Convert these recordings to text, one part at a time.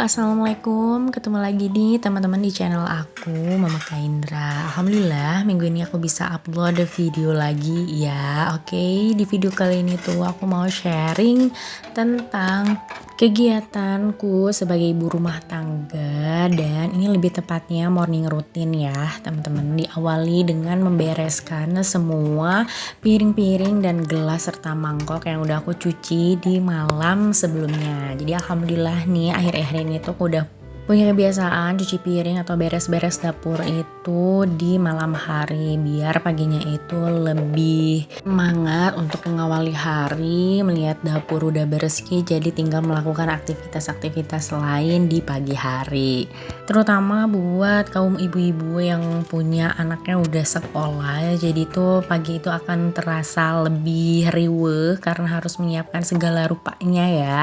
Assalamualaikum. Ketemu lagi nih teman-teman di channel aku, Mama Kaindra. Alhamdulillah minggu ini aku bisa upload video lagi ya. Oke, di video kali ini tuh aku mau sharing tentang kegiatanku sebagai ibu rumah tangga, dan ini lebih tepatnya morning routine ya teman-teman. Diawali dengan membereskan semua piring-piring dan gelas serta mangkok yang udah aku cuci di malam sebelumnya. Jadi alhamdulillah nih akhir-akhir ini tuh aku udah punya kebiasaan cuci piring atau beres-beres dapur itu di malam hari, biar paginya itu lebih semangat untuk mengawali hari, melihat dapur udah bersih, jadi tinggal melakukan aktivitas-aktivitas lain di pagi hari. Terutama buat kaum ibu-ibu yang punya anaknya udah sekolah, jadi tuh pagi itu akan terasa lebih riweuh karena harus menyiapkan segala rupanya ya.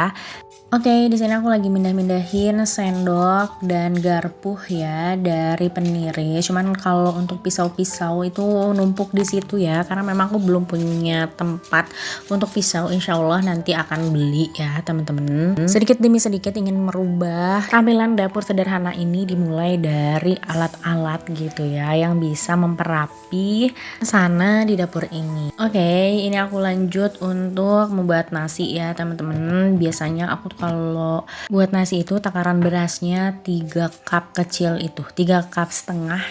Oke, di sini aku lagi mindah-mindahin sendok dan garpu ya dari peniris. Cuman kalau untuk pisau-pisau itu numpuk di situ ya, karena memang aku belum punya tempat untuk pisau. Insya Allah nanti akan beli ya teman-teman. Sedikit demi sedikit ingin merubah tampilan dapur sederhana ini, dimulai dari alat-alat gitu ya yang bisa memperapi sana di dapur ini. Oke, ini aku lanjut untuk membuat nasi ya teman-teman. Biasanya aku kalau buat nasi itu takaran berasnya 3 cup kecil itu 3,5 cup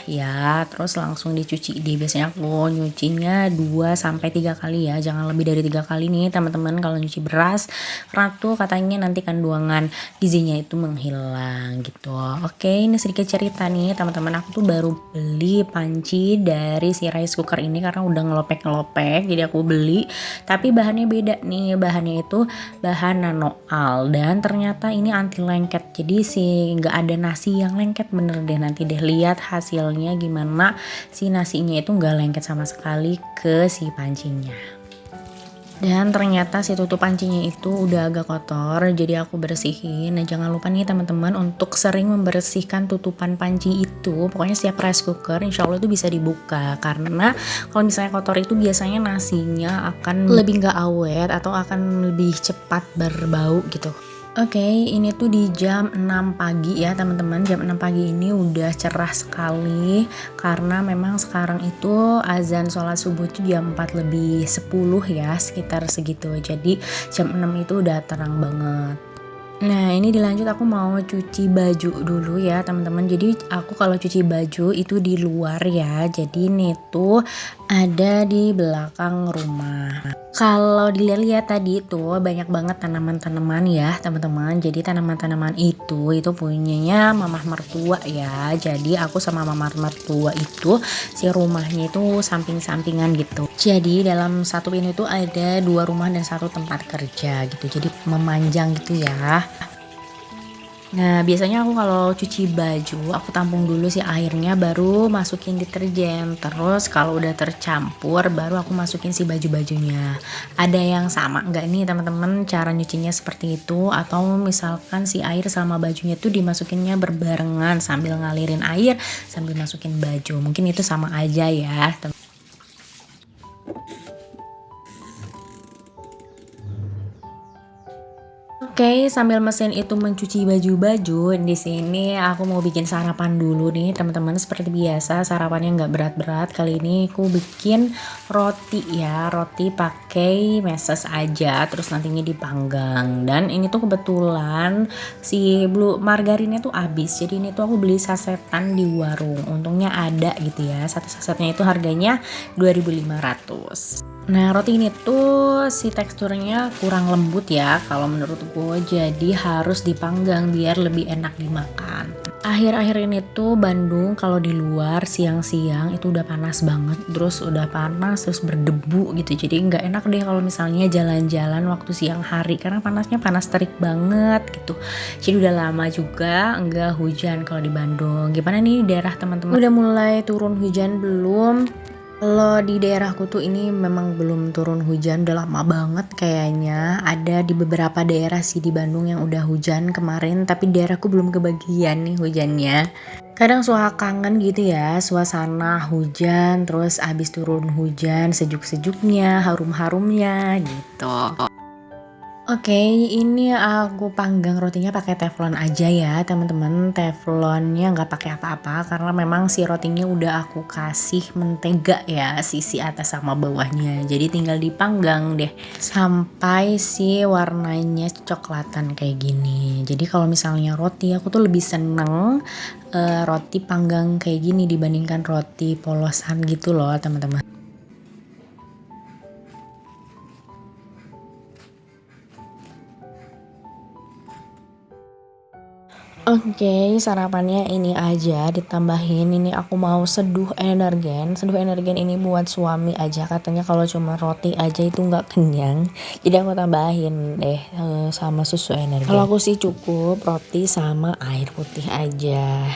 ya, terus langsung dicuci deh. Biasanya aku nyucinya 2-3 kali ya, jangan lebih dari 3 kali nih teman-teman kalau nyuci beras, karena tuh katanya nanti kandungan gizinya itu menghilang gitu. Oke, ini sedikit cerita nih teman-teman, aku tuh baru beli panci dari si rice cooker ini karena udah ngelopek jadi aku beli, tapi bahannya beda nih, bahannya itu bahan nanoal dan ternyata ini anti lengket, jadi sih nggak ada nasi yang lengket, bener deh. Nanti deh lihat hasilnya gimana, si nasinya itu nggak lengket sama sekali ke si pancinya. Dan ternyata si tutup pancinya itu udah agak kotor, jadi aku bersihin. Nah jangan lupa nih teman-teman untuk sering membersihkan tutupan panci itu. Pokoknya setiap rice cooker insya Allah itu bisa dibuka, karena kalau misalnya kotor itu biasanya nasinya akan lebih nggak awet atau akan lebih cepat berbau gitu. Oke, ini tuh di jam 6 pagi ya teman-teman. Jam 6 pagi ini udah cerah sekali, karena memang sekarang itu azan sholat subuh itu jam 4 lebih 10 ya, sekitar segitu. Jadi jam 6 itu udah terang banget. Nah ini dilanjut, aku mau cuci baju dulu ya teman-teman. Jadi aku kalau cuci baju itu di luar ya, jadi ini tuh ada di belakang rumah. Kalau dilihat-lihat tadi tuh banyak banget tanaman-tanaman ya teman-teman. Jadi tanaman-tanaman itu punyanya mamah mertua ya. Jadi aku sama mamah mertua itu si rumahnya itu samping-sampingan gitu. Jadi dalam satu ini tuh ada 2 rumah dan 1 tempat kerja gitu. Jadi memanjang gitu ya. Nah biasanya aku kalau cuci baju aku tampung dulu sih airnya, baru masukin deterjen, terus kalau udah tercampur baru aku masukin si baju-bajunya. Ada yang sama nggak nih teman-teman cara nyucinya seperti itu, atau misalkan si air sama bajunya tuh dimasukinnya berbarengan sambil ngalirin air sambil masukin baju, mungkin itu sama aja ya. Oke, sambil mesin itu mencuci baju-baju, di sini aku mau bikin sarapan dulu nih teman-teman. Seperti biasa sarapannya nggak berat-berat. Kali ini aku bikin roti ya, roti pakai meses aja, terus nantinya dipanggang. Dan ini tuh kebetulan si blue margarinnya tuh habis, jadi ini tuh aku beli sasetan di warung. Untungnya ada gitu ya, satu sasetnya itu harganya 2.500. Nah roti ini tuh si teksturnya kurang lembut ya kalau menurut gue, jadi harus dipanggang biar lebih enak dimakan. Akhir-akhir ini tuh Bandung kalau di luar siang-siang itu udah panas banget, terus udah panas terus berdebu gitu, jadi nggak enak deh kalau misalnya jalan-jalan waktu siang hari karena panasnya panas terik banget gitu. Jadi udah lama juga nggak hujan kalau di Bandung. Gimana nih daerah teman-teman, udah mulai turun hujan belum? Kalau di daerahku tuh ini memang belum turun hujan, udah lama banget kayaknya. Ada di beberapa daerah sih di Bandung yang udah hujan kemarin, tapi daerahku belum kebagian nih hujannya. Kadang suka kangen gitu ya, suasana hujan, terus abis turun hujan sejuk-sejuknya, harum-harumnya gitu. Oke, ini aku panggang rotinya pakai teflon aja ya teman-teman. Teflonnya nggak pakai apa-apa karena memang si rotinya udah aku kasih mentega ya sisi atas sama bawahnya. Jadi tinggal dipanggang deh sampai si warnanya coklatan kayak gini. Jadi kalau misalnya roti aku tuh lebih seneng roti panggang kayak gini dibandingkan roti polosan gitu loh teman-teman. Oke, sarapannya ini aja ditambahin ini aku mau seduh energen. Seduh energen ini buat suami aja katanya kalau cuma roti aja itu nggak kenyang. Jadi aku tambahin deh sama susu energen. Kalau aku sih cukup roti sama air putih aja.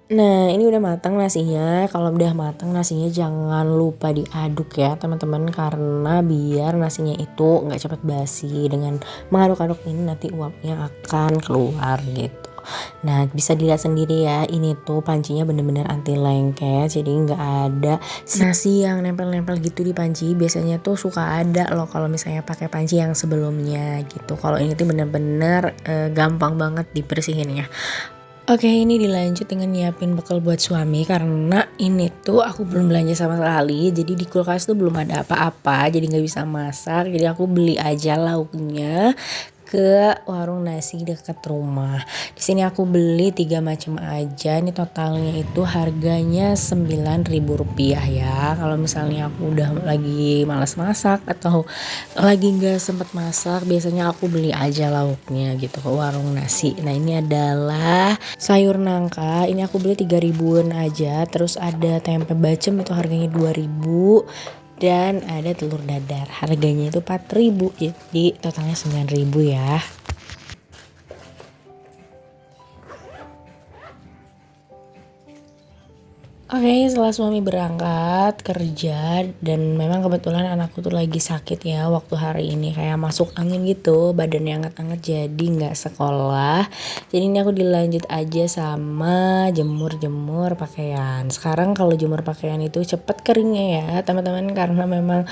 Nah, ini udah matang nasinya. Kalau udah matang nasinya jangan lupa diaduk ya teman-teman karena biar nasinya itu nggak cepet basi. Dengan mengaduk-aduk ini nanti uapnya akan keluar gitu. Nah, bisa dilihat sendiri ya, ini tuh pancinya bener-bener anti lengket, jadi nggak ada nasi yang nempel-nempel gitu di panci. Biasanya tuh suka ada loh kalau misalnya pakai panci yang sebelumnya gitu. Kalau ini tuh bener-bener gampang banget dibersihinnya. Oke, ini dilanjut dengan nyiapin bekal buat suami karena ini tuh aku belum belanja sama sekali. Jadi di kulkas tuh belum ada apa-apa, jadi nggak bisa masak. Jadi aku beli aja lauknya ke warung nasi dekat rumah. Di sini aku beli 3 macam aja. Ini totalnya itu harganya Rp9.000 ya. Kalau misalnya aku udah lagi malas masak atau lagi nggak sempet masak, biasanya aku beli aja lauknya gitu ke warung nasi. Nah, ini adalah sayur nangka. Ini aku beli 3 ribuan aja. Terus ada tempe bacem itu harganya 2.000. Dan ada telur dadar harganya itu 4.000, jadi totalnya 9.000 ya. Oke, setelah suami berangkat kerja dan memang kebetulan anakku tuh lagi sakit ya waktu hari ini kayak masuk angin gitu, badannya anget-anget jadi nggak sekolah. Jadi ini aku dilanjut aja sama jemur-jemur pakaian. Sekarang kalau jemur pakaian itu cepet keringnya ya teman-teman karena memang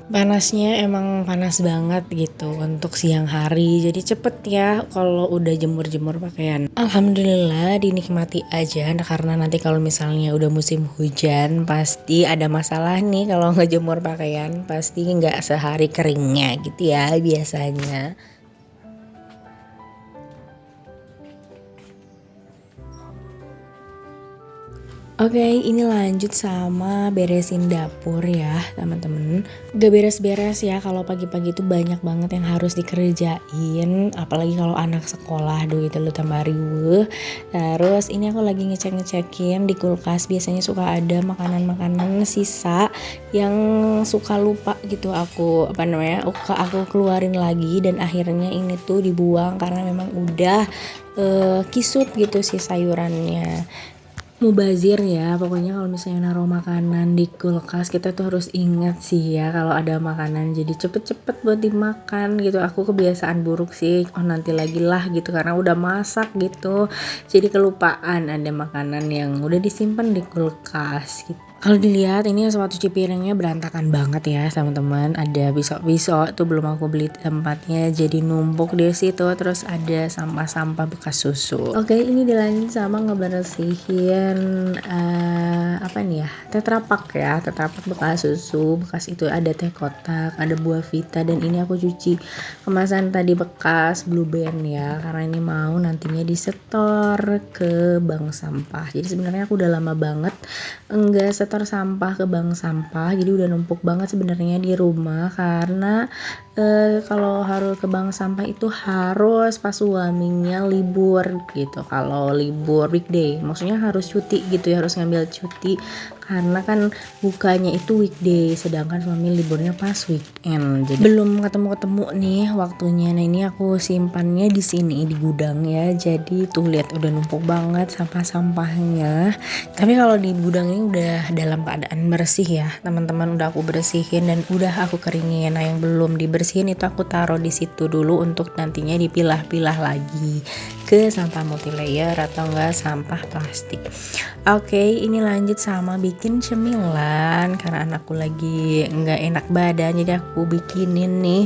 panasnya emang panas banget gitu untuk siang hari. Jadi cepet ya kalau udah jemur-jemur pakaian. Alhamdulillah dinikmati aja karena nanti kalau misalnya udah musim hujan pasti ada masalah nih kalau ngejemur pakaian. Pasti nggak sehari keringnya gitu ya biasanya. Oke, ini lanjut sama beresin dapur ya teman-teman. Gak beres-beres ya kalau pagi-pagi itu banyak banget yang harus dikerjain. Apalagi kalau anak sekolah, aduh itu lu tambah riweuh. Terus ini aku lagi ngecek-ngecekin di kulkas. Biasanya suka ada makanan-makanan sisa yang suka lupa gitu aku aku keluarin lagi dan akhirnya ini tuh dibuang karena memang udah kisut gitu si sayurannya. Mubazir ya, pokoknya kalau misalnya naruh makanan di kulkas kita tuh harus ingat sih ya kalau ada makanan jadi cepet-cepet buat dimakan gitu. Aku kebiasaan buruk sih, oh nanti lagi lah gitu karena udah masak gitu, jadi kelupaan ada makanan yang udah disimpan di kulkas gitu. Kalau dilihat ini sepatu cuci piringnya berantakan banget ya teman-teman. Ada pisau-pisau tuh belum aku beli tempatnya jadi numpuk di situ. Terus ada sampah-sampah bekas susu. Oke, ini dilanjut sama ngebersihin apa nih ya? Tetra Pak ya, Tetra Pak bekas susu. Bekas itu ada teh kotak, ada buah vita dan ini aku cuci kemasan tadi bekas Blue Band ya karena ini mau nantinya disetor ke bank sampah. Jadi sebenarnya aku udah lama banget enggak setor sampah ke bank sampah, jadi udah numpuk banget sebenarnya di rumah karena kalau harus ke bank sampah itu harus pas suaminya libur gitu. Kalau libur weekday maksudnya harus cuti gitu ya, harus ngambil cuti karena kan bukanya itu weekday sedangkan suami liburnya pas weekend. Jadi belum ketemu nih waktunya. Nah, ini aku simpannya di sini di gudang ya. Jadi tuh lihat udah numpuk banget sampah-sampahnya. Tapi kalau di gudang ini udah dalam keadaan bersih ya teman-teman, udah aku bersihin dan udah aku keringin. Nah, yang belum dibersihin itu aku taruh di situ dulu untuk nantinya dipilah-pilah lagi ke sampah multilayer atau enggak sampah plastik. Oke, ini lanjut sama bikin cemilan karena anakku lagi nggak enak badan, jadi aku bikinin nih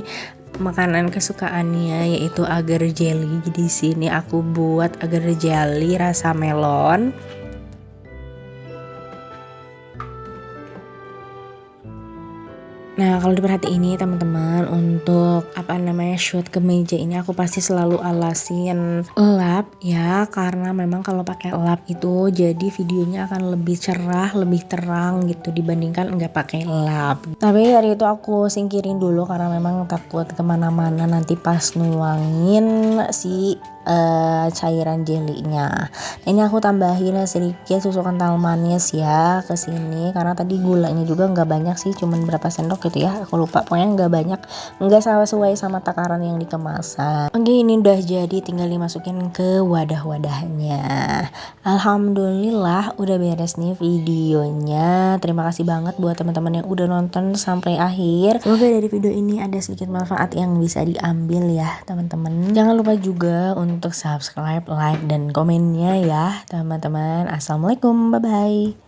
makanan kesukaannya yaitu agar jelly. Jadi di sini aku buat agar jelly rasa melon. Nah, kalau diperhatiin ini teman-teman, untuk shoot kemeja ini aku pasti selalu alasin lap ya, karena memang kalau pakai lap itu jadi videonya akan lebih cerah, lebih terang gitu dibandingkan nggak pakai lap. Tapi dari itu aku singkirin dulu karena memang takut kemana-mana nanti pas nuangin si cairan jelinya. Ini aku tambahin sedikit susu kental manis ya ke sini karena tadi gulanya juga nggak banyak sih, cuman berapa sendok gitu ya, aku lupa, pokoknya nggak banyak, nggak sesuai sama takaran yang di kemasan. Oke, ini udah jadi, tinggal dimasukin ke wadah-wadahnya. Alhamdulillah udah beres nih videonya. Terima kasih banget buat teman-teman yang udah nonton sampai akhir. Semoga dari video ini ada sedikit manfaat yang bisa diambil ya teman-teman. Jangan lupa juga untuk subscribe, like, dan komennya ya teman-teman. Assalamualaikum, bye-bye.